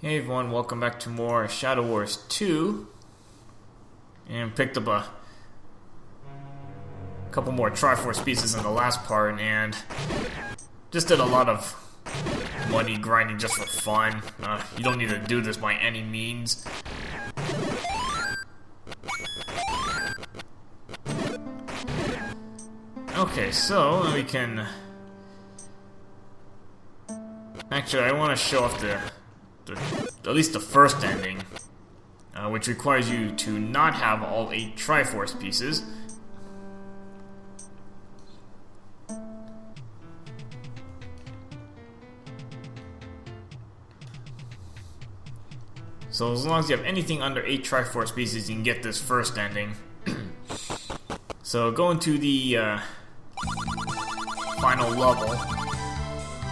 Hey everyone, welcome back to more Shadow Wars 2. And picked up a couple more triforce pieces in the last part, and just did a lot of money grinding just for fun. You don't need to do this by any means. Okay, so we can... Actually, I want to show off at least the first ending, which requires you to not have all 8 triforce pieces. So as long as you have anything under 8 triforce pieces, you can get this first ending. So go into the final level,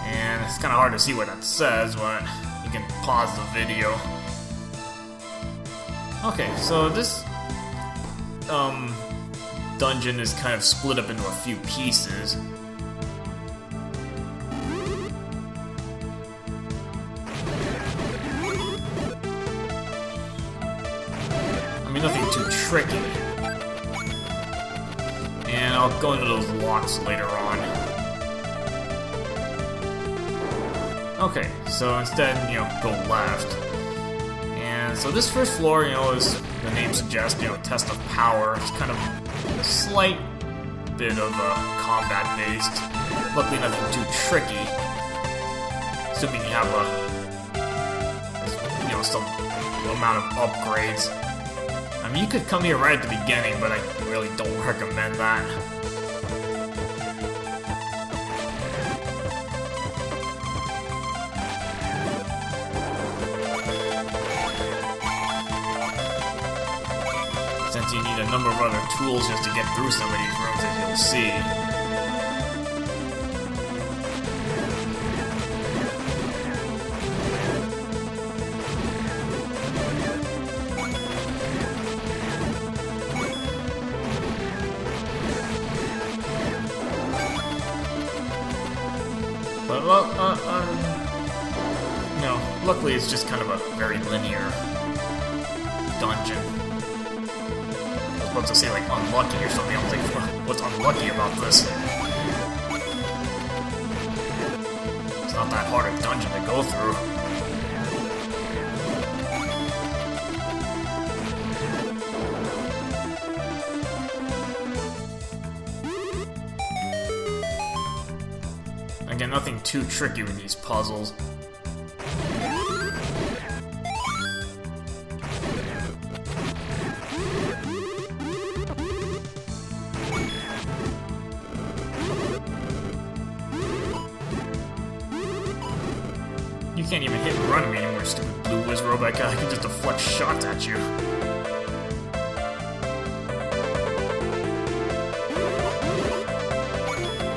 and it's kind of hard to see what that says, but you can pause the video. Okay, so this dungeon is kind of split up into a few pieces. I mean, nothing too tricky. And I'll go into those locks later on. Okay, so instead, go left. And so this first floor, as the name suggests, test of power. It's kind of a slight bit of combat-based. Luckily, nothing too tricky. Assuming you have some amount of upgrades. I mean, you could come here right at the beginning, but I really don't recommend that. Since you need a number of other tools just to get through some of these rooms, as you'll see. But, luckily it's just kind of a very linear dungeon. I was about to say, like, unlucky or something. I was like, what's unlucky about this? It's not that hard a dungeon to go through. Again, nothing too tricky with these puzzles. You can't even hit and run me anymore, stupid blue whiz robot guy. I can just deflect shots at you.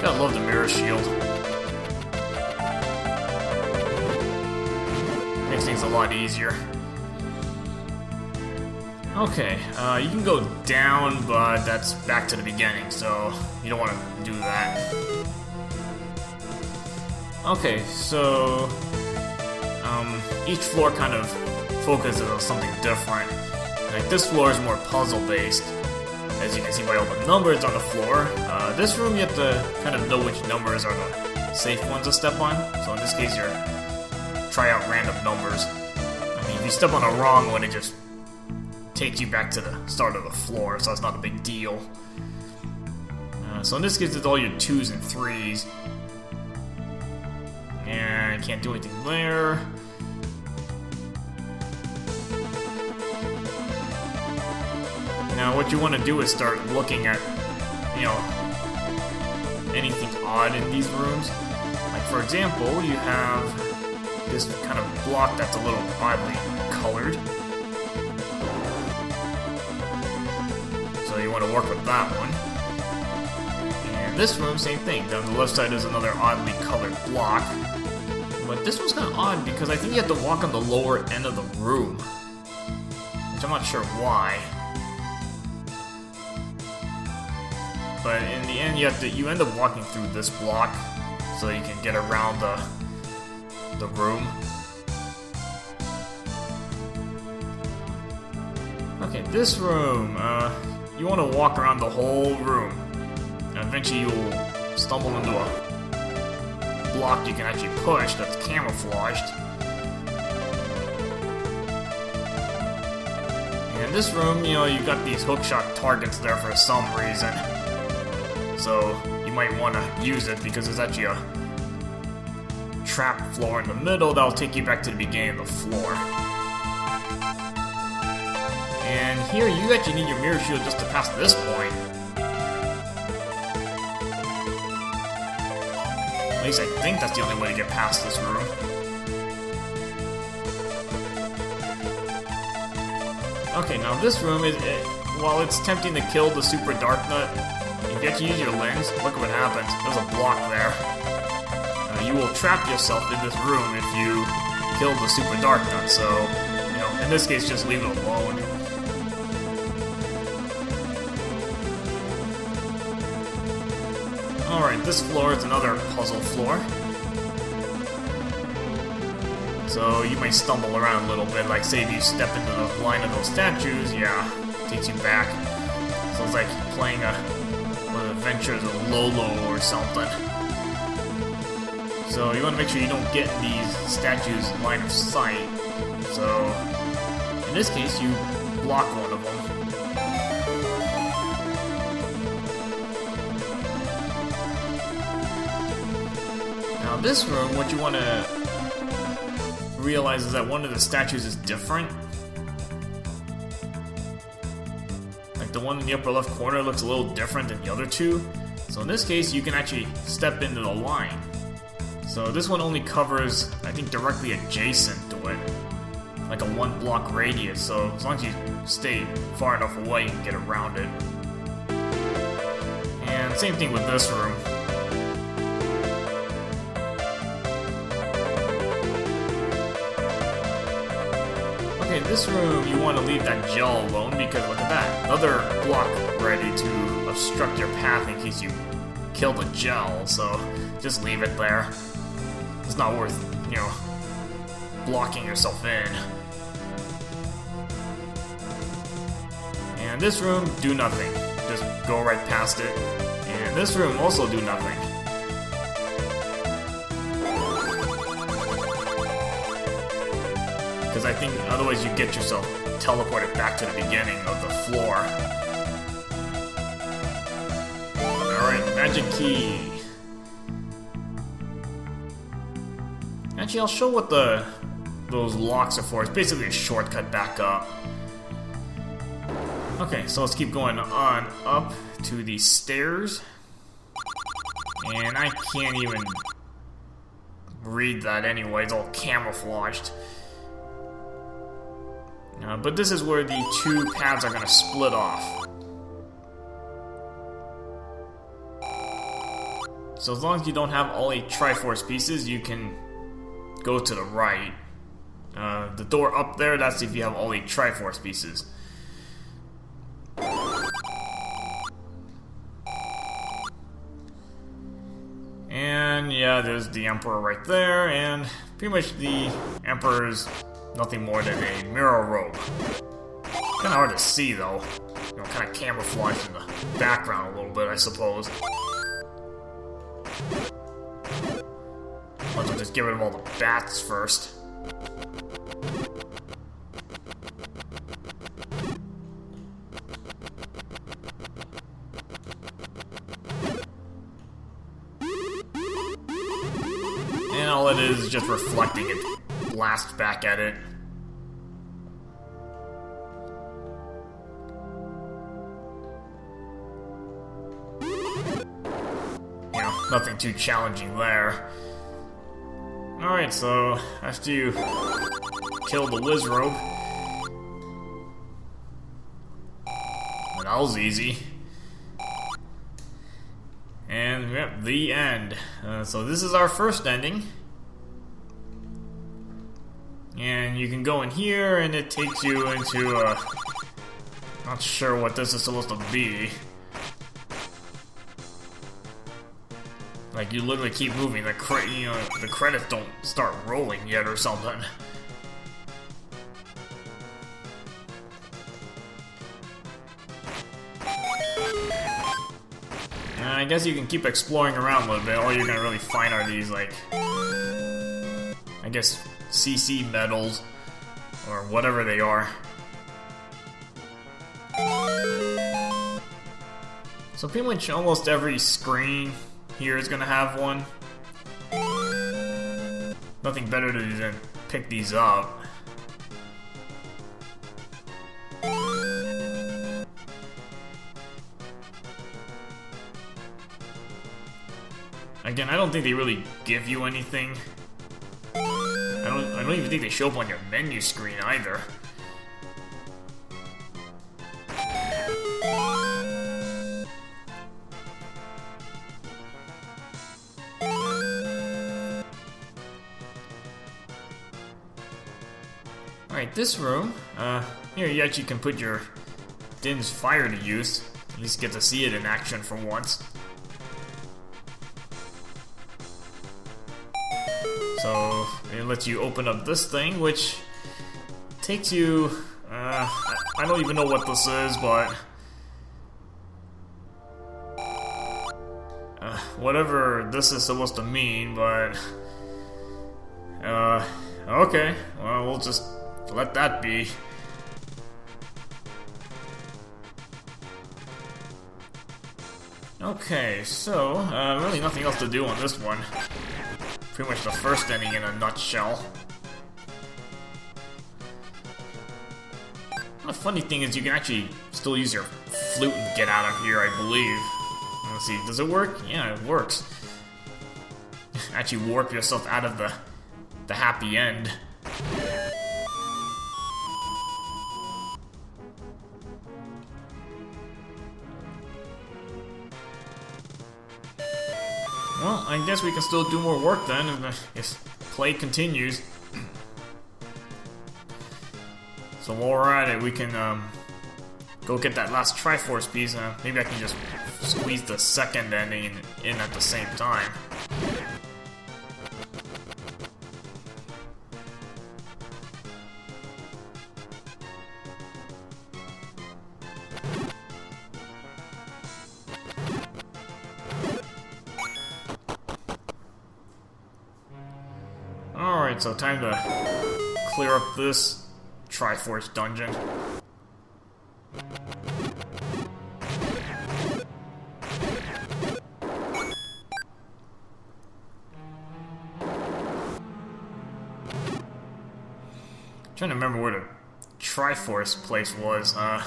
Gotta love the mirror shield. Makes things a lot easier. Okay, you can go down, but that's back to the beginning, so you don't want to do that. Okay, so each floor kind of focuses on something different. Like this floor is more puzzle-based, as you can see by all the numbers on the floor. This room, you have to kind of know which numbers are the safe ones to step on. So in this case, you're try out random numbers. I mean, if you step on a wrong one, it just takes you back to the start of the floor, so it's not a big deal. So in this case, it's all your 2s and 3s. And you can't do anything there. Now, what you want to do is start looking at, anything odd in these rooms. Like, for example, you have this kind of block that's a little oddly colored. So you want to work with that one. And this room, same thing. Down the left side is another oddly colored block. But this one's kind of odd because I think you have to walk on the lower end of the room. Which I'm not sure why. But in the end, you end up walking through this block so you can get around the room. Okay, this room, you want to walk around the whole room. And eventually you'll stumble into a block you can actually push that's camouflaged. And this room, you know, you got these hookshot targets there for some reason. So you might want to use it because there's actually a trap floor in the middle that'll take you back to the beginning of the floor. And here you actually need your mirror shield just to pass this point. At least I think that's the only way to get past this room. Okay, now this room is, while it's tempting to kill the Super Dark Nut, if you actually use your lens, look at what happens. There's a block there. You will trap yourself in this room if you kill the Super Dark Nut, so, you know, in this case, just leave it alone. Alright, this floor is another puzzle floor. So you might stumble around a little bit, like say if you step into the line of those statues, yeah, it takes you back. So it's like playing one of the Adventures of Lolo or something. So you want to make sure you don't get these statues line of sight. So in this case, you block one of them. Now this room, what you want to realize is that one of the statues is different. Like the one in the upper left corner looks a little different than the other two. So in this case, you can actually step into the line. So this one only covers, I think, directly adjacent to it. Like a 1 block radius, so as long as you stay far enough away, you can get around it. And same thing with this room. Okay, this room, you want to leave that gel alone because look at that. Another block ready to obstruct your path in case you kill the gel, so just leave it there. It's not worth, you know, blocking yourself in. And this room, do nothing. Just go right past it. And this room, also do nothing. Because I think otherwise you get yourself teleported back to the beginning of the floor. Alright, magic key. Actually, I'll show what those locks are for. It's basically a shortcut back up. Okay, so let's keep going on up to the stairs. And I can't even read that anyway, it's all camouflaged. But this is where the two paths are going to split off. So as long as you don't have all 8 triforce pieces, you can go to the right. The door up there, that's if you have all 8 triforce pieces. And yeah, there's the Emperor right there, and pretty much the Emperor's nothing more than a mirror robe. Kinda hard to see though. You know, kinda camouflaged in the background a little bit, I suppose. Let's just get rid of all the bats first. And all it is just reflecting it. Blast back at it. You know, nothing too challenging there. Alright, so after you kill the Wizrobe, well, that was easy. And yep, the end. So this is our first ending. And you can go in here and it takes you into not sure what this is supposed to be. Like you literally keep moving, the credits don't start rolling yet or something. I guess you can keep exploring around a little bit. All you're gonna really find are these, like, I guess, CC medals, or whatever they are. So pretty much almost every screen here is gonna have one. Nothing better to do than pick these up. Again, I don't think they really give you anything. I don't even think they show up on your menu screen either. Alright, this room, here you actually can put your Din's fire to use. At least get to see it in action for once. So, it lets you open up this thing, which takes you, I don't even know what this is, but whatever this is supposed to mean, but okay, well, we'll just let that be. Okay, so, really nothing else to do on this one. Pretty much the first ending in a nutshell. The funny thing is you can actually still use your flute and get out of here, I believe. Let's see, does it work? Yeah, it works. Actually warp yourself out of the happy end. Well, I guess we can still do more work then, if play continues. So while we're at it, we can go get that last triforce piece. Maybe I can just squeeze the second ending in at the same time. Alright, so time to clear up this triforce dungeon. Trying to remember where the triforce place was. I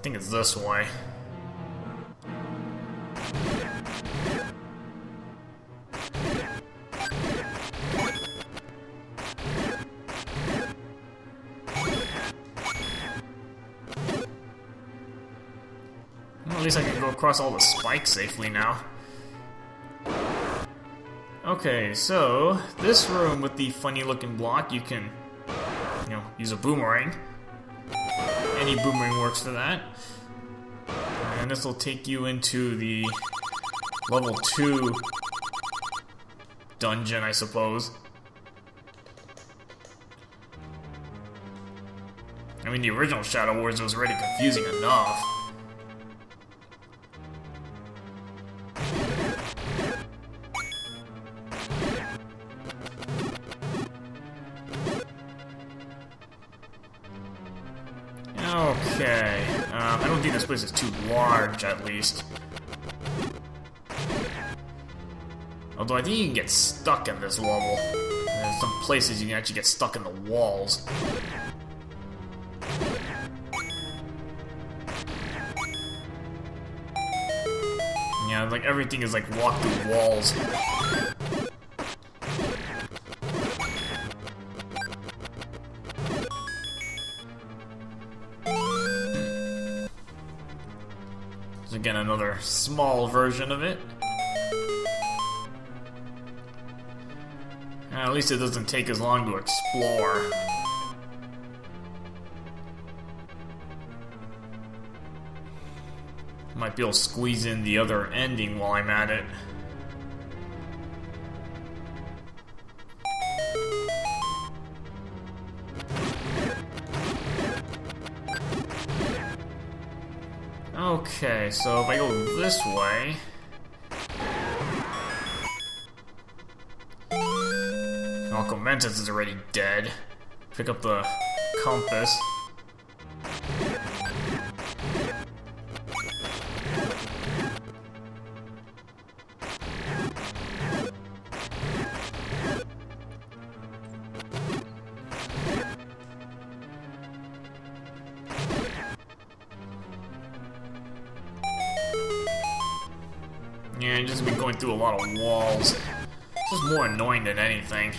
think it's this way. Well, at least I can go across all the spikes safely now. Okay, so this room with the funny looking block, you can, use a boomerang. Any boomerang works for that. And this will take you into the level 2 dungeon, I suppose. I mean, the original Shadow Wars was already confusing enough. Okay, I don't think this place is too large, at least. Although I think you can get stuck in this level. There's some places you can actually get stuck in the walls. Yeah, like everything is like walk through walls. Again, another small version of it. At least it doesn't take as long to explore. Might be able to squeeze in the other ending while I'm at it. Okay, so if I go this way... completeness is already dead. Pick up the compass. Yeah, just been going through a lot of walls. It's just more annoying than anything.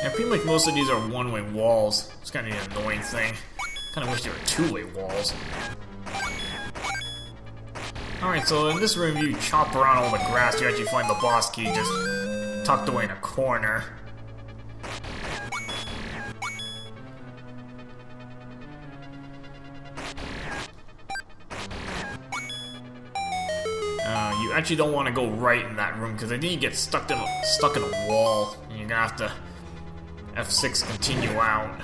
Yeah, pretty much most of these are one-way walls. It's kind of the annoying thing. Kind of wish they were two-way walls. Alright, so in this room you chop around all the grass, you actually find the boss key just tucked away in a corner. You actually don't want to go right in that room because then you get stuck in a wall, and you're gonna have to F6 continue out.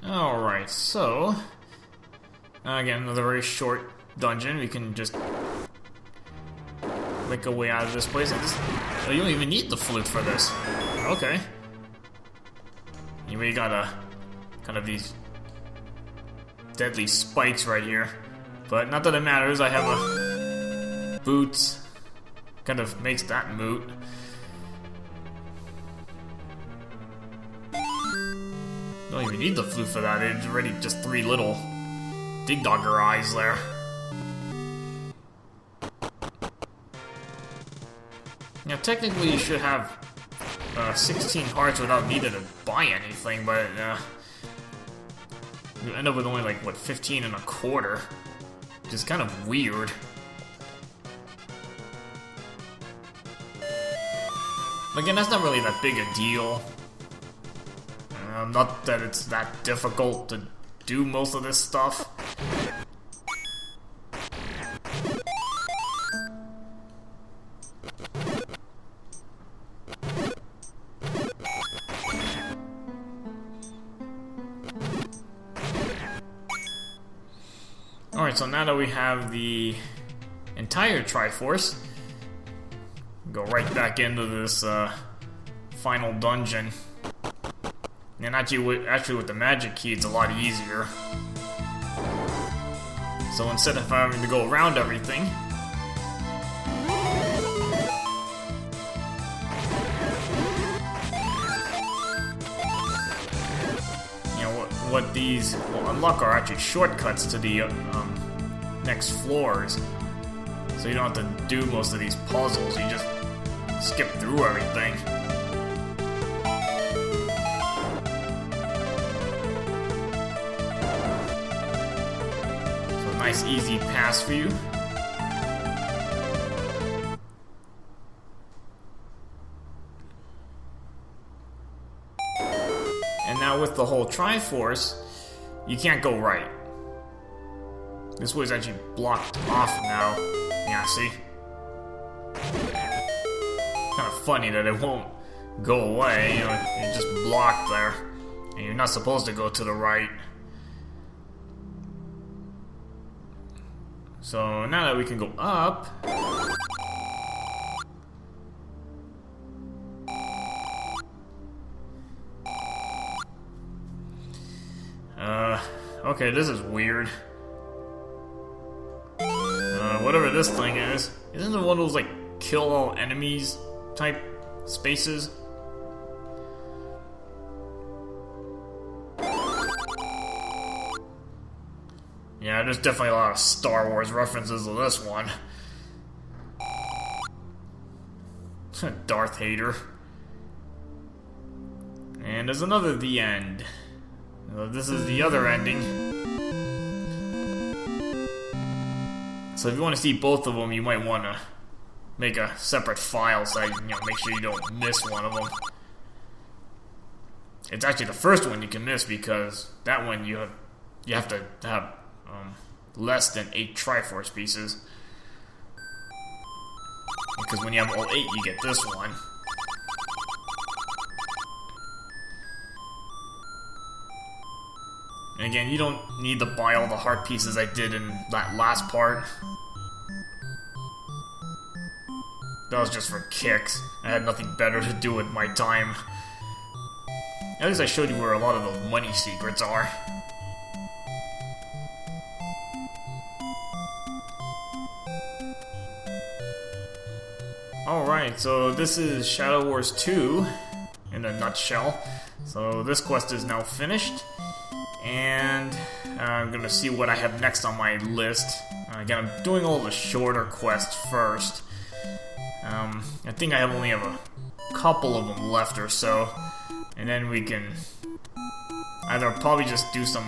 Alright, so again, another very short dungeon. We can just make a way out of this place. Oh, you don't even need the flute for this. Okay. You got kind of these deadly spikes right here. But not that it matters, I have a boots. Kind of makes that moot. Don't even need the flute for that, it's already just three little dig dogger eyes there. Now technically you should have 16 hearts without needing to buy anything, but you end up with only like, what, 15 and a quarter, which is kind of weird. Again, that's not really that big a deal. Not that it's that difficult to do most of this stuff. Alright, so now that we have the entire triforce, go right back into this final dungeon. And actually with the magic key, it's a lot easier. So instead of having to go around everything, you know, what these will unlock are actually shortcuts to the next floors. So you don't have to do most of these puzzles, you just skip through everything. Nice easy pass for you. And now with the whole triforce, you can't go right. This way is actually blocked off now. Yeah, see? Kind of funny that it won't go away, you know, it's just blocked there. And you're not supposed to go to the right. So now that we can go up, okay, this is weird. Whatever this thing is, isn't it one of those like kill all enemies type spaces? Yeah, there's definitely a lot of Star Wars references to this one. Darth Hater. And there's another The End. This is the other ending. So if you want to see both of them, you might want to make a separate file so I, make sure you don't miss one of them. It's actually the first one you can miss because that one you have to have less than 8 triforce pieces. Because when you have all 8, you get this one. And again, you don't need to buy all the heart pieces I did in that last part. That was just for kicks. I had nothing better to do with my time. At least I showed you where a lot of those money secrets are. Alright, so this is Shadow Wars 2 in a nutshell. So this quest is now finished. And I'm gonna see what I have next on my list. Again, I'm doing all the shorter quests first. I think I only have a couple of them left or so. And then we can either probably just do some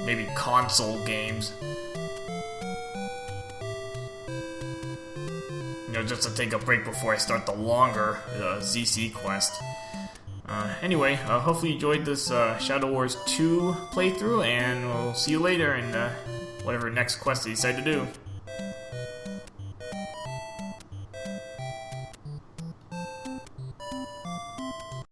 maybe console games. Just to take a break before I start the longer ZC quest. Anyway, hopefully you enjoyed this Shadow Wars 2 playthrough, and we'll see you later in whatever next quest you decide to do.